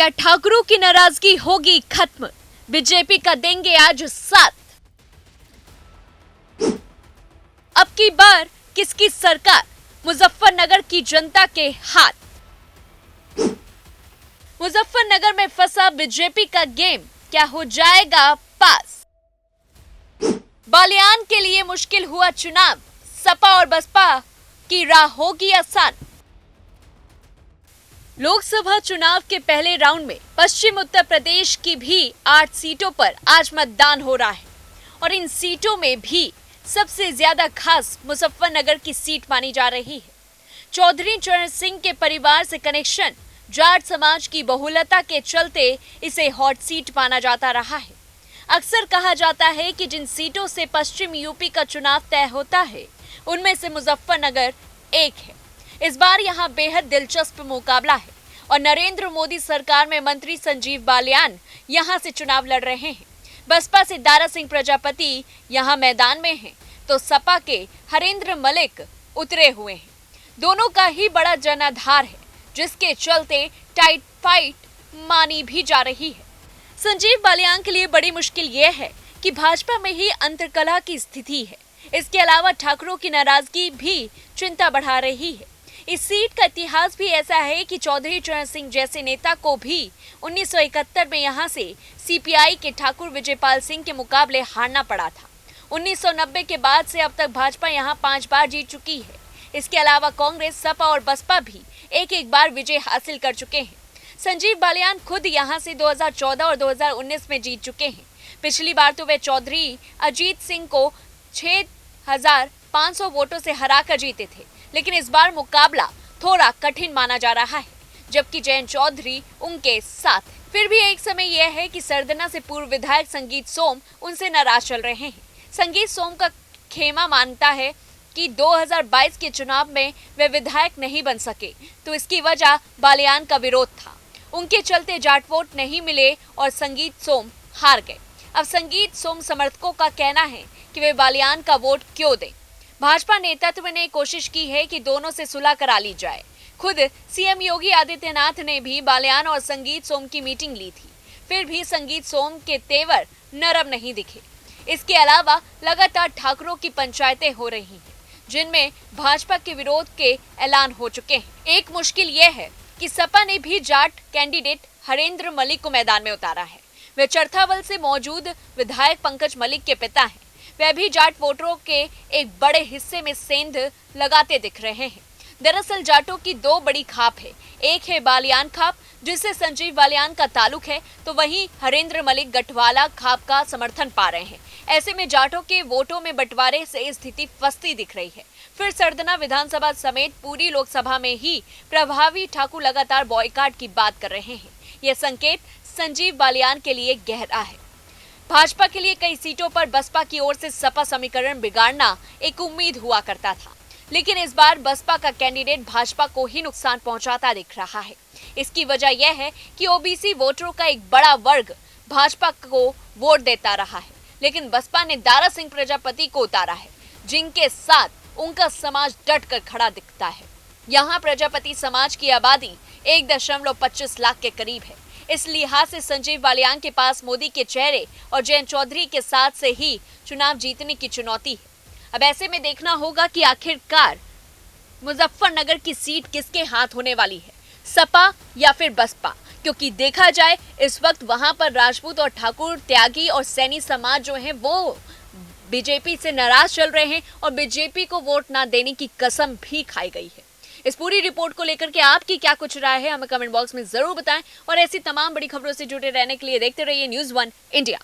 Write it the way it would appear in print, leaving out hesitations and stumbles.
क्या ठाकुरों की नाराजगी होगी खत्म? बीजेपी का देंगे आज साथ। अब की बार किसकी सरकार? मुजफ्फरनगर की जनता के हाथ। मुजफ्फरनगर में फंसा बीजेपी का गेम क्या हो जाएगा पास? बालियान के लिए मुश्किल हुआ चुनाव, सपा और बसपा की राह होगी आसान। लोकसभा चुनाव के पहले राउंड में पश्चिम उत्तर प्रदेश की भी 8 सीटों पर आज मतदान हो रहा है और इन सीटों में भी सबसे ज्यादा खास मुजफ्फरनगर की सीट मानी जा रही है। चौधरी चरण सिंह के परिवार से कनेक्शन, जाट समाज की बहुलता के चलते इसे हॉट सीट माना जाता रहा है। अक्सर कहा जाता है कि जिन सीटों से पश्चिम यूपी का चुनाव तय होता है उनमें से मुजफ्फरनगर एक है। इस बार यहां बेहद दिलचस्प मुकाबला है और नरेंद्र मोदी सरकार में मंत्री संजीव बालियान यहां से चुनाव लड़ रहे हैं। बसपा से दारा सिंह प्रजापति यहां मैदान में हैं, तो सपा के हरेंद्र मलिक उतरे हुए हैं। दोनों का ही बड़ा जनाधार है, जिसके चलते टाइट फाइट मानी भी जा रही है। संजीव बालियान के लिए बड़ी मुश्किल यह है कि भाजपा में ही अंतर्कलह की स्थिति है। इसके अलावा ठाकुरों की नाराजगी भी चिंता बढ़ा रही है। इस सीट का इतिहास भी ऐसा है कि चौधरी चरण सिंह जैसे नेता को भी 1971 में यहां से सीपीआई के ठाकुर विजयपाल सिंह के मुकाबले हारना पड़ा था। 1990 के बाद से अब तक भाजपा यहां 5 बार जीत चुकी है। इसके अलावा कांग्रेस, सपा और बसपा भी एक बार विजय हासिल कर चुके हैं। संजीव बालियान खुद यहां से 2014 और 2019 में जीत चुके हैं। पिछली बार तो वे चौधरी अजीत सिंह को 6,500 वोटों से हराकर जीते थे, लेकिन इस बार मुकाबला थोड़ा कठिन माना जा रहा है, जबकि जयंत चौधरी उनके साथ है। फिर भी एक समय यह है कि सरदना से पूर्व विधायक संगीत सोम उनसे नाराज चल रहे हैं। संगीत सोम का खेमा मानता है कि 2022 के चुनाव में वे विधायक नहीं बन सके, तो इसकी वजह बालियान का विरोध था। उनके चलते जाट वोट नहीं मिले और संगीत सोम हार गए। अब संगीत सोम समर्थकों का कहना है कि वे बालियान का वोट क्यों दें। भाजपा नेतृत्व ने कोशिश की है कि दोनों से सुलह करा ली जाए। खुद सीएम योगी आदित्यनाथ ने भी बालियान और संगीत सोम की मीटिंग ली थी, फिर भी संगीत सोम के तेवर नरम नहीं दिखे। इसके अलावा लगातार ठाकुरों की पंचायतें हो रही हैं, जिनमें भाजपा के विरोध के ऐलान हो चुके हैं। एक मुश्किल यह है कि सपा ने भी जाट कैंडिडेट हरेंद्र मलिक को मैदान में उतारा है। वे चरथावल से मौजूद विधायक पंकज मलिक के पिता हैं। वे भी जाट वोटरों के एक बड़े हिस्से में सेंध लगाते दिख रहे हैं। दरअसल जाटों की 2 बड़ी खाप है। एक है बालियान खाप, जिससे संजीव बालियान का ताल्लुक है, तो वहीं हरेंद्र मलिक गठवाला खाप का समर्थन पा रहे हैं। ऐसे में जाटों के वोटों में बंटवारे से स्थिति फंसती दिख रही है। फिर सरदना विधानसभा समेत पूरी लोकसभा में ही प्रभावी ठाकुर लगातार बॉयकॉट की बात कर रहे हैं। यह संकेत संजीव बालियान के लिए गहरा है। भाजपा के लिए कई सीटों पर बसपा की ओर से सपा समीकरण बिगाड़ना एक उम्मीद हुआ करता था, लेकिन इस बार बसपा का कैंडिडेट भाजपा को ही नुकसान पहुंचाता दिख रहा है। इसकी वजह यह है कि ओबीसी वोटरों का एक बड़ा वर्ग भाजपा को वोट देता रहा है, लेकिन बसपा ने दारा सिंह प्रजापति को उतारा है, जिनके साथ उनका समाज डट कर खड़ा दिखता है। यहाँ प्रजापति समाज की आबादी 1.25 लाख के करीब है। इस लिहाज से संजीव बालियान के पास मोदी के चेहरे और जयंत चौधरी के साथ से ही चुनाव जीतने की चुनौती है। अब ऐसे में देखना होगा कि आखिरकार मुजफ्फरनगर की सीट किसके हाथ होने वाली है, सपा या फिर बसपा, क्योंकि देखा जाए इस वक्त वहां पर राजपूत और ठाकुर, त्यागी और सैनी समाज जो है वो बीजेपी से नाराज चल रहे हैं और बीजेपी को वोट ना देने की कसम भी खाई गई है। इस पूरी रिपोर्ट को लेकर के आपकी क्या कुछ राय है, हमें कमेंट बॉक्स में जरूर बताएं और ऐसी तमाम बड़ी खबरों से जुड़े रहने के लिए देखते रहिए न्यूज़ 1 इंडिया।